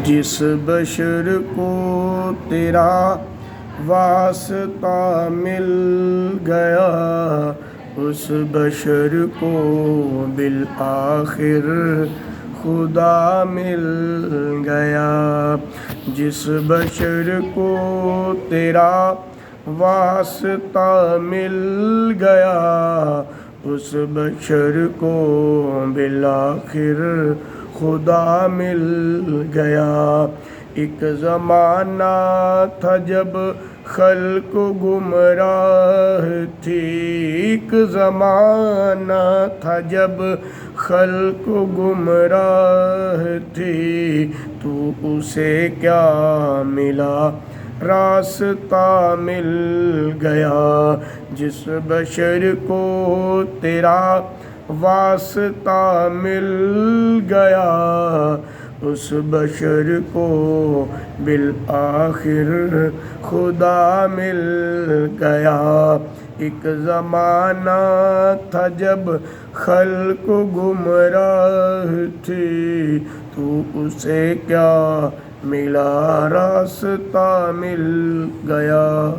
جس بشر کو تیرا واسطہ مل گیا، اس بشر کو بالآخر خدا مل گیا۔ جس بشر کو تیرا واسطہ مل گیا، اس بشر کو بالآخر خدا مل گیا۔ ایک زمانہ تھا جب خلق گمراہ تھی، ایک زمانہ تھا جب خلق گمراہ تھی، تو اسے کیا ملا؟ راستہ مل گیا۔ جس بشر کو تیرا واسطہ مل گیا، اس بشر کو بالآخر خدا مل گیا۔ ایک زمانہ تھا جب خلق گمراہ تھی، تو اسے کیا ملا؟ راستہ مل گیا۔